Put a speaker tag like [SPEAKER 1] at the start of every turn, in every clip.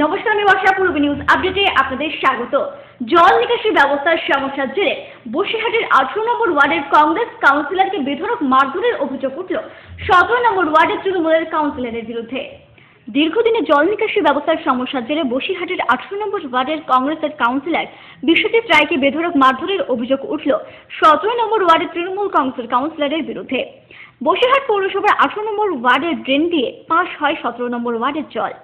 [SPEAKER 1] নমস্কার, আমি বর্ষা। পূর্ব নিউজ আপডেটে আপনাদের স্বাগত। জল নিকাশি ব্যবস্থার সমস্যার জেরে বসিরহাটের 18 নম্বর ওয়ার্ডের কংগ্রেস কাউন্সিলরকে বেধড়ক মারধরের অভিযোগ উঠল 17 নম্বর ওয়ার্ডের তৃণমূলের কাউন্সিলরের বিরুদ্ধে। দীর্ঘদিনের জল নিকাশি ব্যবস্থার সমস্যার জেরে বসিরহাটের 18 নম্বর ওয়ার্ডের কংগ্রেসের কাউন্সিলর বিশ্বজিৎ রায়কে বেধড়ক মারধরের অভিযোগ উঠল 17 নম্বর ওয়ার্ডের তৃণমূল কংগ্রেসের কাউন্সিলরের বিরুদ্ধে। বসিরহাট পৌরসভার 18 নম্বর ওয়ার্ডের ড্রেন দিয়ে পাস হয় 17 নম্বর ওয়ার্ডের জল।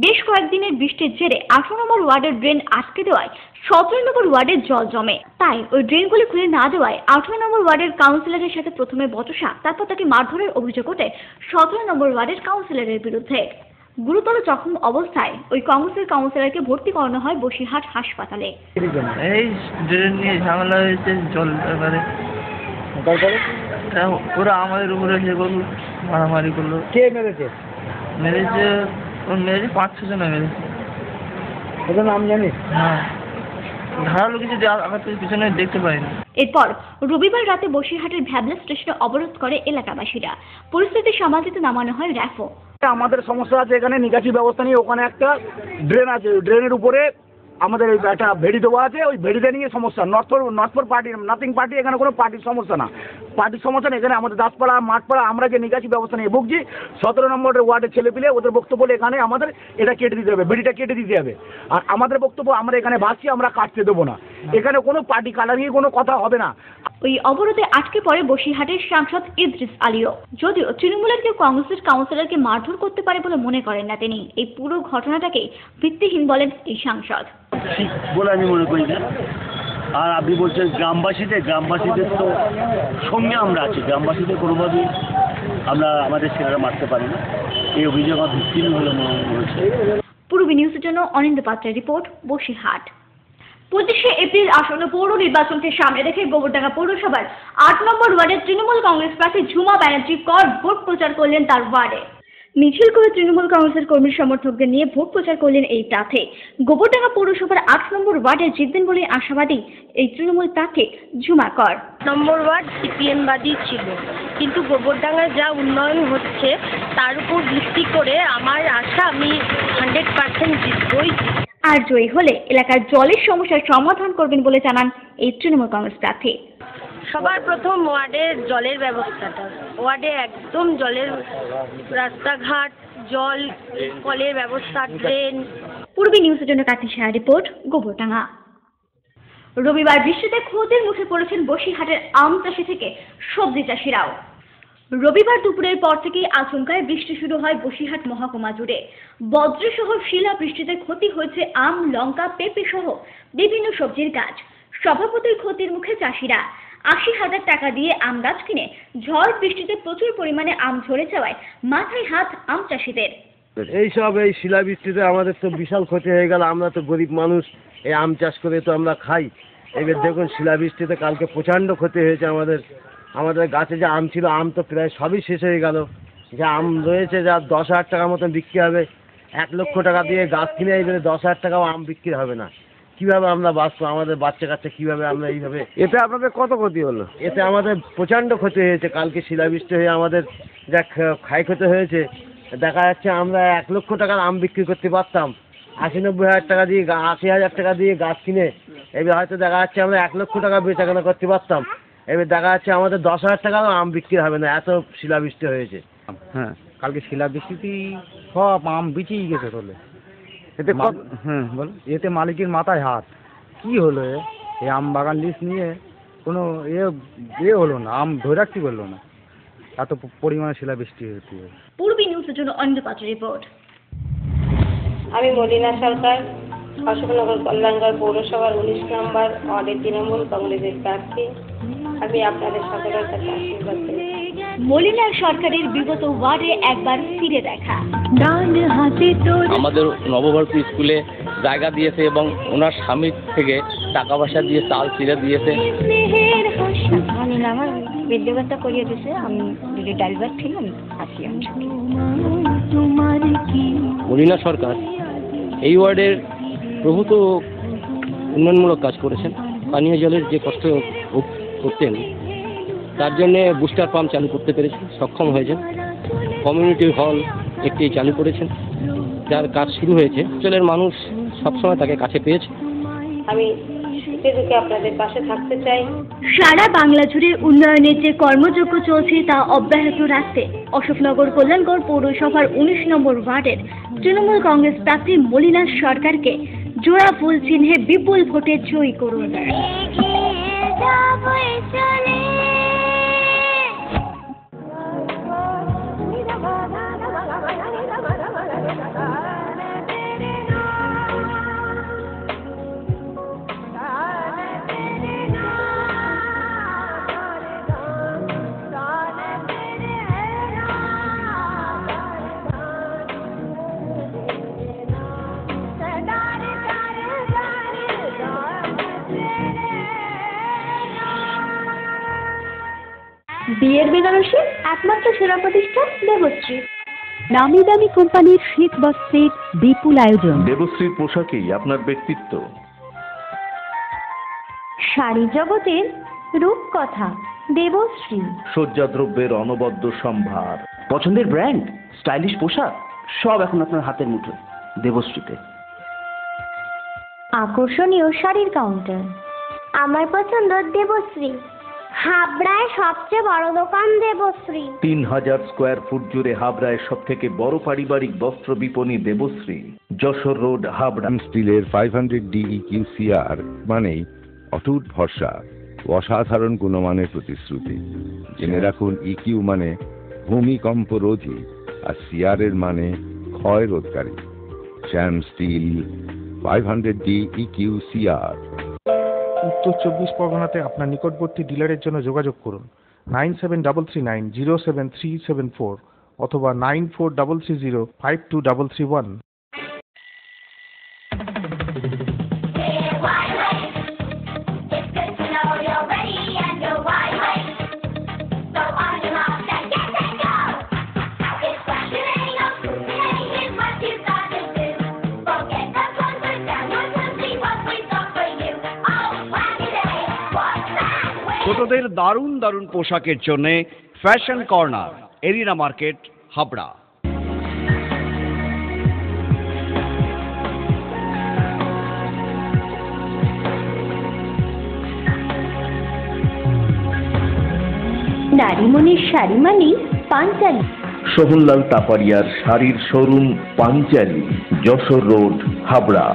[SPEAKER 1] বেশ কয়েকদিনের বৃষ্টির জেরে 18 নম্বর ওয়ার্ডের ড্রেন আটকে দেওয়ায় 17 নম্বর ওয়ার্ডের জল জমে। তাই ওই ড্রেনগুলি খুলে না দেওয়ায় 18 নম্বর ওয়ার্ডের কাউন্সিলরের সাথে প্রথমে বচসা, তারপর তাকে মারধরের অভিযোগ ওঠে 17 নম্বর ওয়ার্ডের কাউন্সিলরের বিরুদ্ধে। গুরুতর জখম অবস্থায় ওই কংগ্রেসের কাউন্সিলরকে ভর্তি করানো হয় বসিরহাট হাসপাতালে।
[SPEAKER 2] এই ড্রেন নিয়ে ঝামেলা হয়েছে, জল এবারে ওরা আমাদের উপরে যে করলো, মারামারি করলো।
[SPEAKER 3] কে মেরেছে?
[SPEAKER 2] মেরেছে 5-6 জন মেরেছে।
[SPEAKER 3] ওদের নাম জানিস?
[SPEAKER 2] হ্যাঁ, ধারালো কিছু আঘাত পিছনে দেখতে পাইনি।
[SPEAKER 1] এরপর রবিবার রাতে বসিরহাটের ভ্যাবলা স্টেশনে অবরোধ করে এলাকাবাসীরা। পরিস্থিতি সামাল দিতে নামানো হয় র্যাফও।
[SPEAKER 3] আমাদের সমস্যা আছে এখানে নিকাশি ব্যবস্থা নিয়ে। ওখানে একটা ড্রেন আছে, ড্রেনের উপরে আমাদের একটা ভেড়ি দেওয়া আছে, ওই ভেড়িটা নিয়ে সমস্যা। Not for party, nothing party, এখানে কোনো পার্টির সমস্যা না, পার্টির সমস্যা না। এখানে আমাদের দাসপাড়া মাঠপাড়া আমরা যে নিকাশি ব্যবস্থা নিয়ে ভুগছি, 17 নম্বর ওয়ার্ডের ছেলেপিলে ওদের বক্তব্য এখানে আমাদের এটা কেটে দিতে হবে, ভেড়িটা কেটে দিতে হবে। আর আমাদের বক্তব্য, আমরা এখানে ভাসছি, আমরা কাটতে দেবো না। এখানে কোনো পার্টি কালারিং কোনো কথা হবে না।
[SPEAKER 1] ওই অবরোধে আটকে পড়ে বসিরহাটের সাংসদ ইদ্রিস আলীও। যদিও তৃণমূলের কেউ কংগ্রেসের কাউন্সিলরকে মারধর করতে পারে বলে মনে করেন না তিনি। এই পুরো ঘটনাটাকে ভিত্তিহীন বলেন এই সাংসদ।
[SPEAKER 4] ঠিক বলে আমি মনে করি না। আর আপনি বলছেন গ্রামবাসীদের তো সঙ্গে আমরা আছি, গ্রামবাসীদের কোনোভাবেই আমরা আমাদের ছেলেরা মারতে পারি না। এই অভিযোগ আমার ভিত্তিহীন বলে মনে হয়েছে।
[SPEAKER 1] পূর্বী নিউজের জন্য অনিন্দ্য পাত্রের রিপোর্ট, বসিরহাট। 25শে এপ্রিল আসন্ন পৌর নির্বাচনকে সামনে রেখে গোবরডাঙ্গা পৌরসভার 8 নম্বর ওয়ার্ডের তৃণমূল কংগ্রেস প্রার্থী ঝুমা ব্যানার্জি কর ভোট প্রচার করলেন তার ওয়ার্ডে। মিছিল করে তৃণমূল কংগ্রেসের কর্মী সমর্থকদের নিয়ে ভোট প্রচার করলেন এই প্রার্থী। গোবরডাঙ্গা পৌরসভার 8 নম্বর ওয়ার্ডে জিতবেন বলে আশাবাদী এই তৃণমূল প্রার্থী ঝুমা কর।
[SPEAKER 5] নম্বর ওয়ার্ড সিপিএমবাদী ছিল, কিন্তু গোবরডাঙ্গায় যা উন্নয়ন হচ্ছে তার উপর ভিত্তি করে আমার আশা আমি 100% জিতবই।
[SPEAKER 1] আর জয়ী হলে এলাকার জলের সমস্যার সমাধান করবেন বলে জানান এই তৃণমূল কংগ্রেস প্রার্থী।
[SPEAKER 5] সবার প্রথম ওয়ার্ডের জলের ব্যবস্থাটা, ওয়ার্ডে একদম জলের রাস্তাঘাট, জল কলের ব্যবস্থা, ড্রেন।
[SPEAKER 1] পূর্বী নিউজের জন্য কার্তিক সাহা রিপোর্ট, গোবরডাঙ্গা। রবিবার বৃষ্টিতে ক্ষতির মুখে পড়েছেন বসিরহাটের আম চাষি থেকে সবজি চাষিরাও। রবিবার দুপুরের পর থেকেই আচমকায় বৃষ্টি শুরু হয় বসিরহাট মহকুমা জুড়ে। বজ্রসহ শিলা বৃষ্টিতে ক্ষতি হয়েছে আম, লঙ্কা, পেঁপে সহ বিভিন্ন সবজির গাছ। স্বভাবতই ক্ষতির মুখে চাষিরা। 80,000 টাকা দিয়ে আম গাছ কিনে ঝড় বৃষ্টিতে প্রচুর পরিমাণে আম ঝরে যাওয়ায় মাথায় হাত আম চাষিদের।
[SPEAKER 6] এই শিলাবৃষ্টিতে আমাদের তো বিশাল ক্ষতি হয়ে গেল। আমরা তো গরিব মানুষ, এই আম চাষ করে তো আমরা খাই। এবার দেখুন শিলাবৃষ্টিতে কালকে প্রচণ্ড ক্ষতি হয়েছে আমাদের গাছে যে আম ছিল, আম তো প্রায় সবই শেষ হয়ে গেল। যে আম রয়েছে যা 10,000 টাকার মতন বিক্রি হবে, 1 লক্ষ টাকা দিয়ে গাছ কিনে এবারে 10,000 টাকাও আম বিক্রি হবে না। কীভাবে আমরা বাঁচবো? আমাদের বাচ্চা কাচ্চা কীভাবে আমরা এইভাবে?
[SPEAKER 3] এতে আপনাদের কত ক্ষতি হলো?
[SPEAKER 6] এতে আমাদের প্রচণ্ড ক্ষতি হয়েছে। কালকে শিলাবৃষ্টি হয়ে আমাদের যা ক্ষয়ক্ষতি হয়েছে, দেখা যাচ্ছে আমরা 1 লক্ষ টাকার আম বিক্রি করতে পারতাম 80-90 হাজার টাকা দিয়ে, 80,000 টাকা দিয়ে গাছ কিনে। এবার হয়তো দেখা যাচ্ছে আমরা 1 লক্ষ টাকা বেচাকেনা করতে পারতাম। এবার দেখা যাচ্ছে আমাদের 10,000 টাকাও আম বিক্রি হবে না, এত শিলাবৃষ্টি হয়েছে।
[SPEAKER 3] হ্যাঁ, কালকে শিলাবৃষ্টিতেই সব আম বিচিয়ে গেছে চলে। এতে বল, এতে মালিকের মাথায় হাত। কি হলো এই আম বাগান লিস্ট নিয়ে কোনো হলো না, আম ধরে রাখতে পারলো না, এত পরিমাণে শিলাবৃষ্টি হতে।
[SPEAKER 1] পূর্বী নিউজের জন্য অনিন্দ্য পাত্রের রিপোর্ট।
[SPEAKER 7] আমি মলিনা সরকার, অশোকনগর কল্যাণগড় পৌরসভার 19 নম্বর ওয়ার্ডের তৃণমূল কংগ্রেসের প্রার্থী। আমি আপনাদের সকলের কাছে আশীর্বাদ চাই।
[SPEAKER 1] মলিনা সরকারের বিগত ওয়ার্ডে একবার ফিরে দেখা।
[SPEAKER 8] আমাদের নবভারতী স্কুলে জায়গা দিয়েছে এবং ওনার স্বামীর থেকে টাকা পয়সা দিয়ে চাল চিড়ে দিয়েছে।
[SPEAKER 5] আমার বিদ্যাভ্যাসটা করিয়ে দিয়েছে, আমি যদি ড্রাইভার ছিলাম আসি।
[SPEAKER 8] মলিনা সরকার এই ওয়ার্ডের প্রভূত উন্নয়নমূলক কাজ করেছেন। পানীয় জলের যে কষ্ট করতেন তার জন্যে বুস্টার পাম্প চালু করতে পেরেছেন, সক্ষম হয়েছেন। কমিউনিটি হল একটি চালু করেছেন। যার কাজ শুরু হয়েছে অঞ্চলের মানুষ সবসময় তাকে কাছে পেয়েছে।
[SPEAKER 7] আমি সুখে দুঃখে আপনাদের পাশে থাকতে চাই।
[SPEAKER 1] সারা বাংলা জুড়ে উন্নয়নের যে কর্মযজ্ঞ চলছে তা অব্যাহত রাখতে অশোকনগর কল্যাণগড় পৌরসভার 19 নম্বর ওয়ার্ডের তৃণমূল কংগ্রেস প্রার্থী মলিনা সরকারকে জোড়া ফুল চিহ্নে বিপুল ভোটে জয়ী করুন। বিয়ের বেনারসি একমাত্র সেরা প্রতিষ্ঠান দেবশ্রী। নামি দামি কোম্পানির শীত বস্ত্রের বিপুল আয়োজন।
[SPEAKER 9] দেবশ্রীর পোশাকেই আপনার ব্যক্তিত্ব।
[SPEAKER 1] শাড়ি জগতের রূপকথা দেবশ্রী।
[SPEAKER 9] সজ্জাদ্রব্যের অনবদ্য সম্ভার।
[SPEAKER 10] পছন্দের ব্র্যান্ড, স্টাইলিশ পোশাক সব এখন আপনার হাতের মুঠোয় দেবশ্রীতে।
[SPEAKER 1] আকর্ষণীয় শাড়ির কাউন্টার। আমার পছন্দ দেবশ্রী। হাবড়ায় সবচেয়ে বড় দোকান দেবশ্রী।
[SPEAKER 9] 3000 স্কোয়ার ফুট জুড়ে হাবড়ায় সব থেকে বড় পারিবারিক বস্ত্র বিপণী দেবশ্রী, যশোর রোড, হাবড়া।
[SPEAKER 11] স্টিলের 500 DEQCR মানেই অটুট ভরসা, অসাধারণ গুণমানের প্রতিশ্রুতি। জেনে রাখুন, EQ মানে ভূমিকম্প রোধী, আর CR এর মানে ক্ষয় রোধকারী। শ্যাম স্টিল 500 DEQCR।
[SPEAKER 12] উত্তর 24 পরগনাতে আপনার নিকটবর্তী ডিলারের জন্য যোগাযোগ করুন 9733907374 অথবা 9433052331।
[SPEAKER 13] ছোটদের দারুণ দারুণ পোশাকের জন্য fashion corner, arena market, Habra.
[SPEAKER 1] নারীমণির শাড়ি মানে পাঞ্চালী।
[SPEAKER 9] সোহনলাল তাপারিয়ার শাড়ির showroom Panchali, Jessore road, Habra.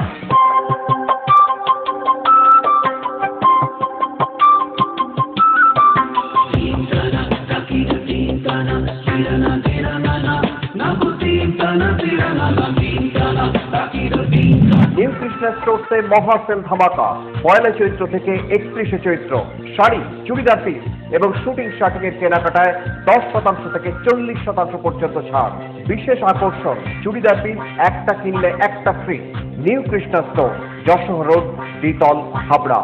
[SPEAKER 14] New Krishna স্টোরসে মহা সেল ধামাকা। 1 চৈত্র থেকে 31 চৈত্র শাড়ি, চুড়িদার পিস এবং শুটিং শার্টিং এর কেনাকাটায় 10% থেকে 40% পর্যন্ত ছাড়। বিশেষ আকর্ষণ, চুড়িদার পিস একটা কিনলে একটা free. New Krishna store, Jessore road, দ্বিতল, হাবড়া।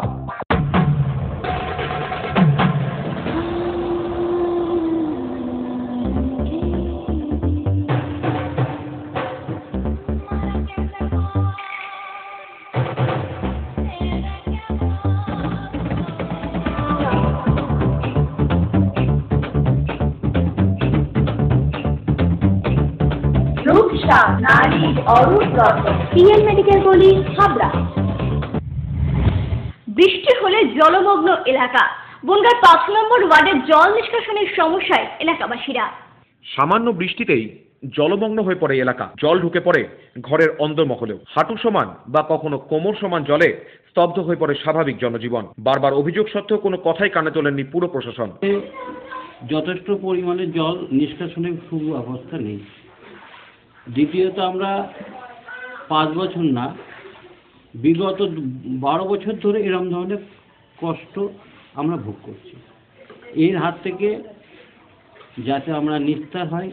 [SPEAKER 1] মেডিকেল গলি, হাবড়া। বৃষ্টি হলে জলমগ্ন এলাকা। বনগাঁর 5 নম্বর ওয়ার্ডের জল নিষ্কাশনের সমস্যায় এলাকাবাসীরা।
[SPEAKER 15] সামান্য বৃষ্টিতেই জলমগ্ন হয়ে পড়ে এলাকা। জল ঢুকে পড়ে ঘরের অন্দরমহলেও। হাঁটু সমান বা কখনো কোমর সমান জলে স্তব্ধ হয়ে পড়ে স্বাভাবিক জনজীবন। বারবার অভিযোগ সত্ত্বেও কোনো কথাই কানে তোলেননি পুর প্রশাসন।
[SPEAKER 16] যথেষ্ট পরিমাণে জল নিষ্কাশনের সুব্যবস্থা নেই। দ্বিতীয়ত আমরা 5 বছর না, বিগত 12 বছর ধরে এরকম ধরনের কষ্ট আমরা ভোগ করছি। এর হাত থেকে যাতে আমরা নিস্তার হয়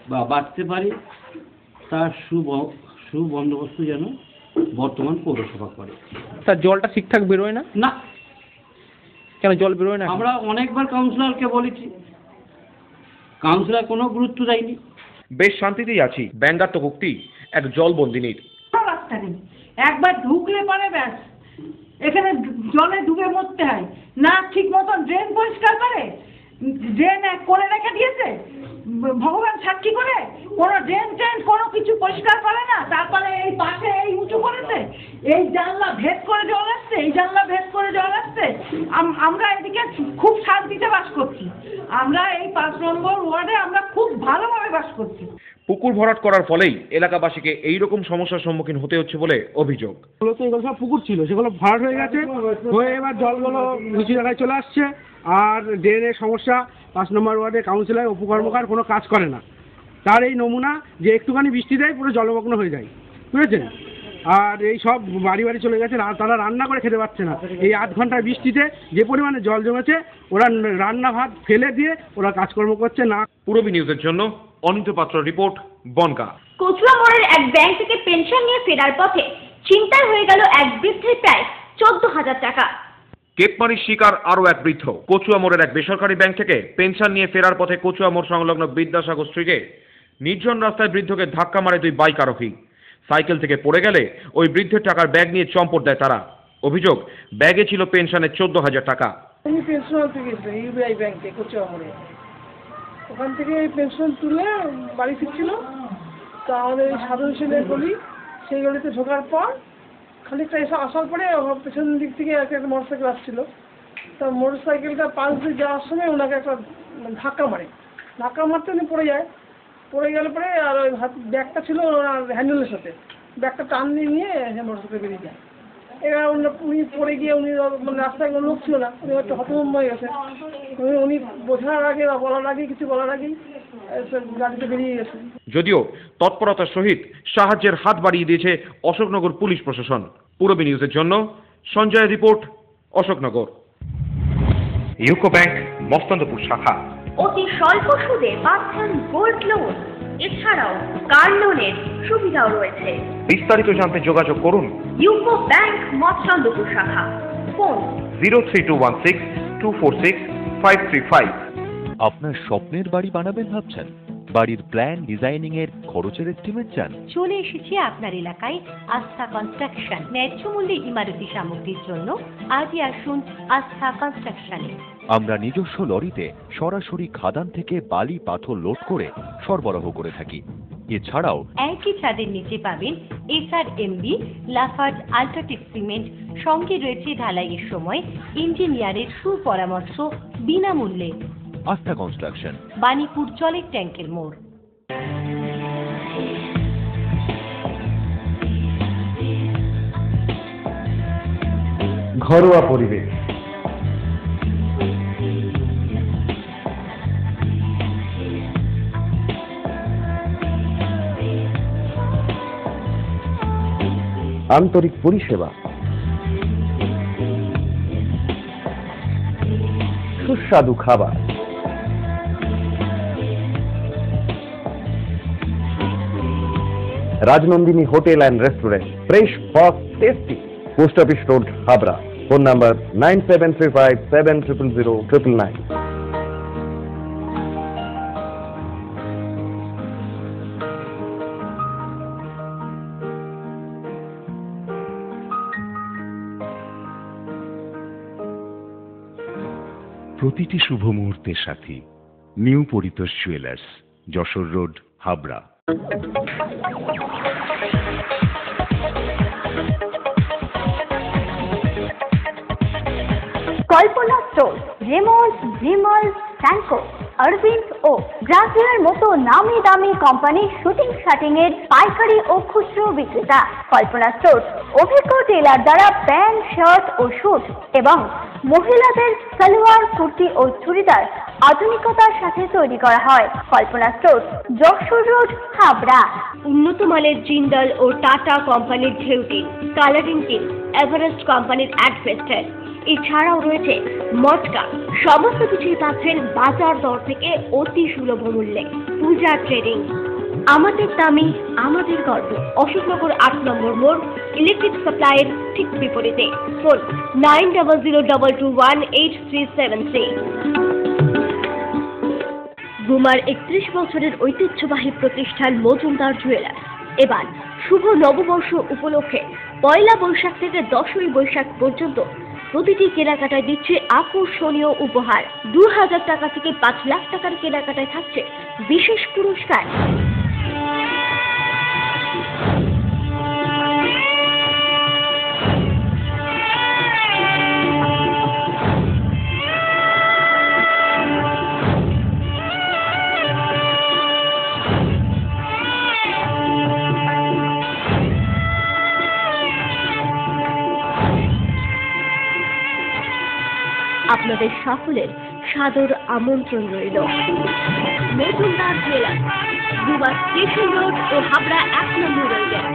[SPEAKER 16] বা বাঁচতে পারি, তার সুবন্দোবস্ত যেন বর্তমান পৌরসভা করে।
[SPEAKER 17] তার জলটা ঠিকঠাক বেরোয় না?
[SPEAKER 16] না।
[SPEAKER 17] কেন জল বেরোয় না?
[SPEAKER 16] আমরা অনেকবার কাউন্সিলরকে বলেছি, কাউন্সিলর কোনো গুরুত্ব দেয়নি।
[SPEAKER 15] বেশ শান্তিতেই আছি, ব্যঙ্গাত্মক এক জলবন্দিনীর।
[SPEAKER 18] রাস্তা নেই, একবার ঢুকলে পরে ব্যাস এখানে জলে ডুবে মরতে হয়। না ঠিক মতন ড্রেন পরিষ্কার করে, ড্রেন করে রেখে দিয়েছে, ভগবান সাক্ষী করে কোনো ড্রেন ট্রেন কোনো কিছু পরিষ্কার করে না, তারপরে এই পাশে এই উঁচু করেছে, এই জানলা ভেদ করে জল আসছে, এই জানলা ভেদ করে জল আসছে। আমরা এদিকে খুব শান্তিতে বাস করছি, আমরা এই 5 নম্বর ওয়ার্ডে আমরা খুব ভালোভাবে বাস করছি।
[SPEAKER 15] পুকুর ভরাট করার ফলেই এলাকাবাসীকে এই রকম সমস্যার সম্মুখীন হতে হচ্ছে বলে অভিযোগ।
[SPEAKER 19] মূলত এগুলো সব পুকুর ছিল, সেগুলো ভরাট হয়ে গেছে, হয়ে এবার জলগুলো নিচু জায়গায় চলে আসছে। আর ড্রেনের সমস্যা 5 নম্বর ওয়ার্ডে কাউন্সিলর অপু কর্মকার কোনো কাজ করে না। তার এই নমুনা যে একটুখানি বৃষ্টি দেয় পুরো জলমগ্ন হয়ে যায়, বুঝেছেন। আর এই সব বাড়ি বাড়ি চলে গেছে, তারা রান্না করে খেতে পারছে না। এই 8 ঘন্টার বৃষ্টিতে যে পরিমাণে জল জমেছে, ওরা রান্না ভাত ফেলে দিয়ে ওরা কাজকর্ম করছে না।
[SPEAKER 15] পূরবী নিউজের জন্য অনিত পাত্র রিপোর্ট, বনগাঁ।
[SPEAKER 1] কচুয়া মোড়ের এক ব্যাংক থেকে পেনশন নিয়ে ফেরার পথে ছিনতাই হয়ে গেল এক বৃদ্ধের প্রায় 14,000 টাকা।
[SPEAKER 15] কেপমারির শিকার আরও এক বৃদ্ধ। কচুয়া মোড়ের এক বেসরকারি ব্যাংক থেকে পেনশন নিয়ে ফেরার পথে কচুয়া মোড় সংলগ্ন বিদ্যাসাগর স্ট্রিটে নির্জন রাস্তায় বৃদ্ধকে ধাক্কা মারে 2 বাইক আরোহী। সাইকেল থেকে পড়ে গেলে ওই বৃদ্ধের টাকার ব্যাগ নিয়ে চম্পট দেয় তারা। অভিযোগ, ব্যাগে ছিল পেনশনের 14,000 টাকা।
[SPEAKER 20] আমি পেনশন আনতে গেছি ইউবিআই ব্যাংকে কচুয়া মোড়ে, ওখান থেকে পেনশন তুলে বাড়ি ফিরছিল। তা আমাদের সাধারণ ছেলের গলি, সেই গলিতে ঢোকার পর খানিকটা এসে আসার পরে পেছন দিক থেকে একটা মোটরসাইকেল আসছিল। তা মোটরসাইকেলটা পাশ দিয়ে যাওয়ার সময় ওনাকে একটা ধাক্কা মারে, ধাক্কা মারতে উনি পড়ে যায়। পড়ে গেলে পরে আর ওই ব্যাগটা ছিল ওনার হ্যান্ডেলের সাথে, ব্যাগটা টান নিয়ে মোটরসাইকেল বেরিয়ে যায়। এবার উনি পড়ে গিয়ে উনি মানে রাস্তায় কোনো লোক ছিল না, উনি হয়তো হতভম্ব হয়ে গেছে। উনি বোঝার আগে বা বলার আগে কিছু বলার আগেই গাড়িতে বেরিয়ে গেছে।
[SPEAKER 15] যদিও তৎপরতার সহিত সাহায্যের হাত বাড়িয়ে দিয়েছে অশোকনগর পুলিশ প্রশাসন। পূরবী নিউজের জন্য Sanjay report, Ashoknagar. UCO bank Mastandpur শাখা।
[SPEAKER 1] অতি স্বল্প সুদে পাচ্ছেন গোল্ড লোন, এছাড়াও কার লোনের সুবিধাও রয়েছে।
[SPEAKER 15] বিস্তারিত জানতে যোগাযোগ করুন
[SPEAKER 1] ইউকো ব্যাংক মস্তান্দপুর শাখা, ফোন
[SPEAKER 9] 03216246535। আপনার স্বপ্নের বাড়ি বানাবেন ভাবছেন? বাড়ির প্ল্যান ডিজাইনিং এর খরচের এস্টিমেট চান?
[SPEAKER 21] চলে এসেছি আপনার এলাকায় আস্থা কনস্ট্রাকশন। ন্যায্য মূল্যে ইমারতি সামগ্রীর জন্য আজই আসুন আস্থা কনস্ট্রাকশনে।
[SPEAKER 9] আমরা নিজস্ব লরিতে সরাসরি খাদান থেকে বালি পাথর লোড করে সরবরাহ করে থাকি। এছাড়াও
[SPEAKER 21] একই ছাদের নিচে পাবেন SRMB, লাফার্জ আল্ট্রাটেক সিমেন্ট, সঙ্গে রয়েছে ঢালাইয়ের সময় ইঞ্জিনিয়ারের সুপরামর্শ বিনামূল্যে।
[SPEAKER 9] আস্থা কনস্ট্রাকশন,
[SPEAKER 21] বাণীপুর জলের ট্যাঙ্কের মোড়।
[SPEAKER 14] ঘরোয়া পরিবেশ, আন্তরিক পরিষেবা, সুস্বাদু খাবার, Rajnandini hotel and restaurant, fresh, fast, tasty. Post office road, Habra. Phone number 9735700999।
[SPEAKER 11] প্রতিটি শুভ মুহূর্তের সাথী new Paritosh jewellers, Jessore road, Habra.
[SPEAKER 1] Kalpana store, Raymond, Vimal, Sanco, Arvind ও ব্রাজিলের মতো নামি দামি কোম্পানির শুটিং শাটিং এর পাইকারি ও খুচরো বিক্রেতা। কল্পনা স্টোর অভিজ্ঞ টেলার দ্বারা প্যান্ট, শার্ট ও স্যুট এবং মহিলাদের সালোয়ার, কুর্তি ও চুড়িদার আধুনিকতার সাথে তৈরি করা হয়। কল্পনা স্টোর, যশোর রোড, হাবড়া। উন্নত মানের জিন্দাল ও টাটা কোম্পানির ঢেউ টিন, কালারিং টিন, এভারেস্ট কোম্পানির অ্যাডভেস্টার, এছাড়াও রয়েছে মটকা। সমস্ত কিছুই পাচ্ছেন বাজার দর থেকে অতি সুলভ মূল্যে। পূজা ট্রেডিং, আমাদের দামি আমাদের গর্ব। অশোকনগর 8 নম্বর মোড়, ইলেকট্রিক সাপ্লাইয়ের ঠিক বিপরীতে। ফোন 9002218373। গুমার 31 বছরের ঐতিহ্যবাহী প্রতিষ্ঠান মজুমদার জুয়েলার্স এবার শুভ নববর্ষ উপলক্ষে 1 বৈশাখ থেকে 10ই বৈশাখ পর্যন্ত প্রতিটি কেনাকাটায় দিচ্ছে আকর্ষণীয় উপহার। 2000 টাকা থেকে 5 লাখ টাকার কেনাকাটায় থাকছে বিশেষ পুরস্কার। আপনাদের সকলের সাদর আমন্ত্রণ রইল। নতুনদার জেলা, দুবা স্টেশন রোড ও হাবড়া 1 নম্বর rail gate.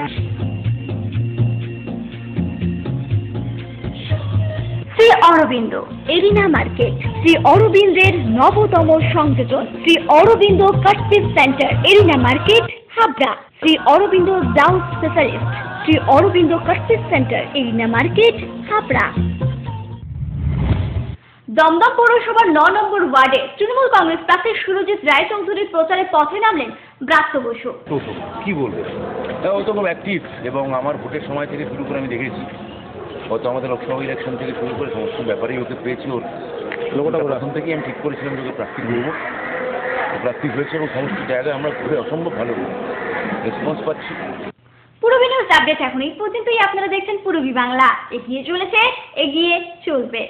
[SPEAKER 1] Shri Arvind arena market, Shri অরবিন্দের নবতম সংযোজন, Shri Arvind cut piece centre, arena market, Habra. Shri Arvind blouse specialist, Shri Arvind cut piece centre, arena market, Habra. Dumdum পৌরসভার 9 নম্বর ওয়ার্ডে তৃণমূল কংগ্রেস প্রার্থী সুরজিৎ রায়চৌধুরীর প্রচারে পথে নামলেন ব্রাত্য বসু।
[SPEAKER 2] কি বলবো, ও তো খুব অ্যাক্টিভ এবং আমার ভোটের সময় থেকে শুরু করে আমি দেখেছি, হয়তো আমাদের লোকসভা ইলেকশন থেকে শুরু করে সমস্ত ব্যাপারেই ওকে পেয়েছি। ওর লোকটা প্রথম থেকেই আমি ঠিক করেছিলাম যে ওকে প্রার্থী করবো, প্রার্থী হয়েছে এবং সমস্ত জায়গায় আমরা ঘুরে অসম্ভব ভালো রেসপন্স পাচ্ছি।
[SPEAKER 1] পূরবী নিউজ আপডেট এখন এই পর্যন্তই। আপনারা দেখছেন পূরবী বাংলা, এগিয়ে চলেছে, এগিয়ে চলবে।